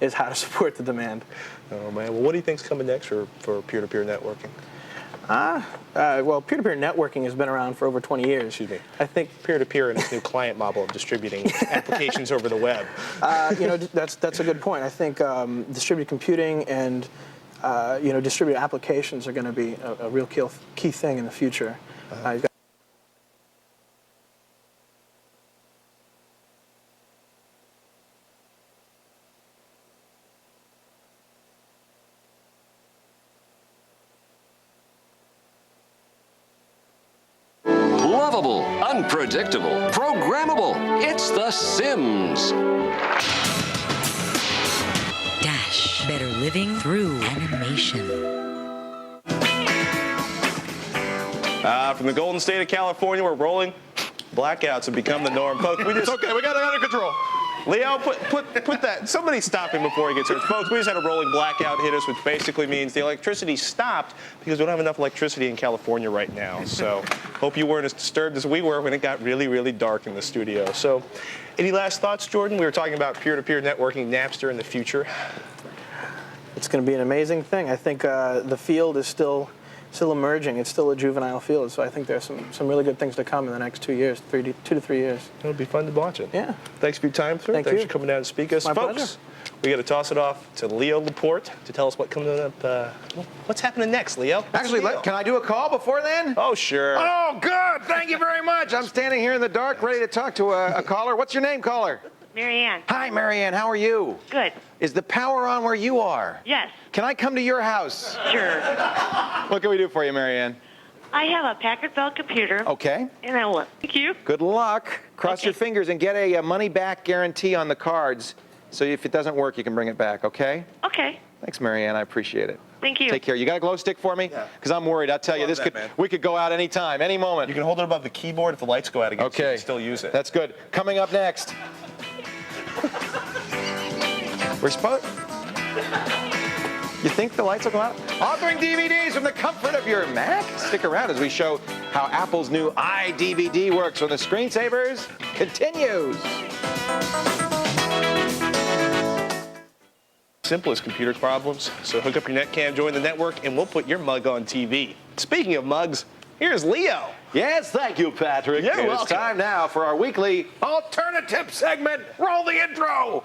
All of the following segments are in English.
is how to support the demand. Oh man, well, what do you think's coming next for peer-to-peer networking? Well, peer-to-peer networking has been around for over 20 years. Excuse me. I think Peer-to-peer and its new client model of distributing applications over the web. That's a good point. I think distributed computing and distributed applications are going to be a real key thing in the future. You've got Lovable, unpredictable, programmable. It's The Sims. Dash. Better living through animation. From the Golden State of California, we're rolling. Blackouts have become the norm. Folks, it's okay. We got it under control. Leo, put that. Somebody stop him before he gets hurt. Folks, we just had a rolling blackout hit us, which basically means the electricity stopped because we don't have enough electricity in California right now. So hope you weren't as disturbed as we were when it got really, really dark in the studio. So any last thoughts, Jordan? We were talking about peer-to-peer networking, Napster in the future. It's going to be an amazing thing. I think the field is still emerging. It's still a juvenile field, so I think there's some really good things to come in the next 2 years, 2 to 3 years. It'll be fun to watch it. Yeah. Thanks for your time, sir. Thanks for coming down and speaking to us. My Folks, pleasure. we got to toss it off to Leo LaPorte to tell us what comes up. What's happening next, Leo? Actually, can I do a call before then? Oh, sure. Oh, good. Thank you very much. I'm standing here in the dark, ready to talk to a caller. What's your name, caller? Marianne. Hi, Marianne. How are you? Good. Is the power on where you are? Yes. Can I come to your house? Sure. What can we do for you, Marianne? I have a Packard Bell computer. Okay. And I will. Thank you. Good luck. Cross your fingers and get a money-back guarantee on the cards. So if it doesn't work, you can bring it back, okay? Okay. Thanks, Marianne. I appreciate it. Thank you. Take care. You got a glow stick for me? Yeah. Because I'm worried. I'll tell you, we could go out any time, any moment. You can hold it above the keyboard if the lights go out again. Okay. So you can still use it. That's good. Coming up next. We're supposed. You think the lights will go out? Offering DVDs from the comfort of your Mac? Stick around as we show how Apple's new iDVD works when the screensavers continues. Simplest computer problems. So hook up your netcam, join the network, and we'll put your mug on TV. Speaking of mugs, here's Leo. Yes, thank you, Patrick. You're welcome. It's time now for our weekly alternative segment. Roll the intro.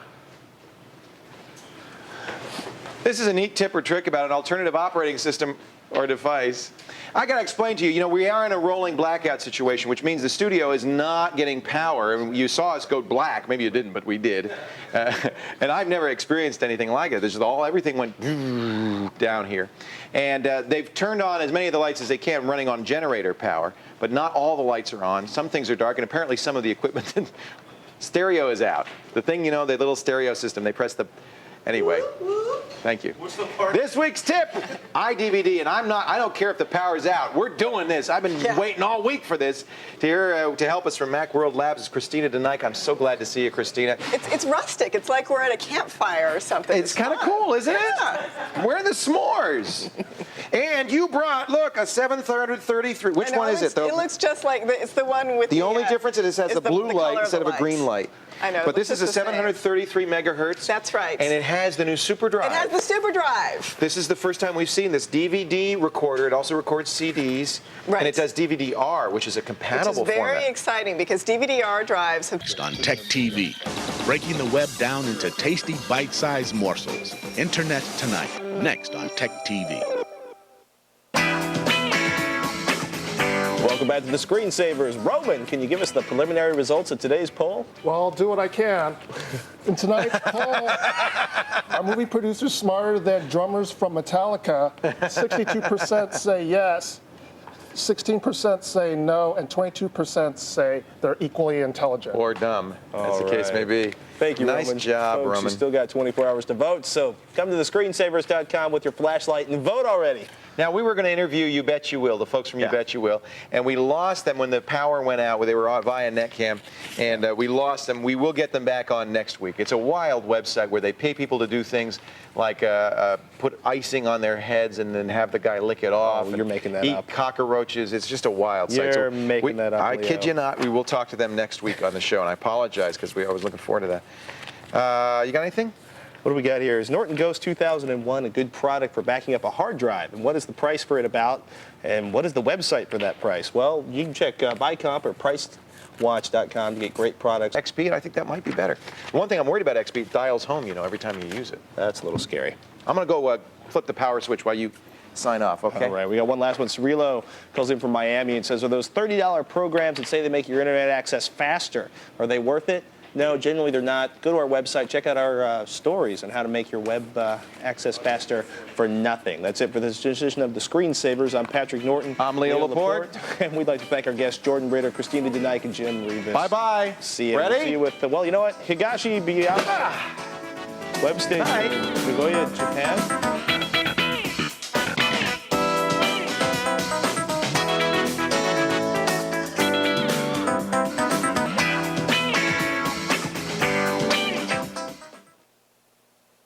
This is a neat tip or trick about an alternative operating system or device. I got to explain to you, we are in a rolling blackout situation, which means the studio is not getting power. And you saw us go black. Maybe you didn't, but we did. And I've never experienced anything like it. Everything went down here. And they've turned on as many of the lights as they can running on generator power, but not all the lights are on. Some things are dark, and apparently some of the equipment, stereo is out. The thing, the little stereo system, they press the, anyway. Thank you. What's the part? This week's tip, iDVD, and I don't care if the power's out. We're doing this. I've been waiting all week for this. To help us from Macworld Labs is Christina DeNike. I'm so glad to see you, Christina. It's rustic. It's like we're at a campfire or something. It's kind of cool, isn't it? We're the s'mores. And you brought, look, a 733. Which one is it, though? It looks just like, it's the one with the only difference is it has a blue light instead of a green light. I know. But this is a 733 megahertz. That's right. And it has the new Super Drive. It has the Super Drive. This is the first time we've seen this DVD recorder. It also records CDs. Right. And it does DVD-R, which is a compatible format. Which is very format. exciting because DVD-R drives have... On TechTV, breaking the web down into tasty bite-sized morsels. Internet Tonight, next on TechTV. Welcome back to the Screensavers. Roman, can you give us the preliminary results of today's poll? Well, I'll do what I can. In tonight's poll, are movie producers smarter than drummers from Metallica? 62% say yes, 16% say no, and 22% say they're equally intelligent. Or dumb, as the case may be. Thank you, nice Roman. job, Folks, Roman. you still got 24 hours to vote, so come to thescreensavers.com with your flashlight and vote already. Now, we were going to interview You Bet You Will, the folks from You Bet You Will, and we lost them when the power went out. They were via Netcam, and we lost them. We will get them back on next week. It's a wild website where they pay people to do things like put icing on their heads and then have the guy lick it off. You're making that up. Eat cockroaches. It's just a wild site. You're making that up, I Leo. kid you not. We will talk to them next week on the show, and I apologize because I was looking forward to that. You got anything? What do we got here? Is Norton Ghost 2001 a good product for backing up a hard drive? And what is the price for it about? And what is the website for that price? Well, you can check BuyComp or PriceWatch.com to get great products. XP, I think that might be better. One thing I'm worried about XP, it dials home, every time you use it. That's a little scary. I'm going to go flip the power switch while you sign off, okay? All right, we got one last one. Cirilo calls in from Miami and says, are those $30 programs that say they make your internet access faster, are they worth it? No, generally they're not. Go to our website, check out our stories on how to make your web access faster for nothing. That's it for this edition of the Screensavers. I'm Patrick Norton. I'm Leo LaPorte. And we'd like to thank our guests, Jordan Britter, Christina Denike, and Jim Revis. Bye-bye. See you. Ready? We'll see you with, well, you know what? Higashi Biyama. Web station. Nagoya, Japan.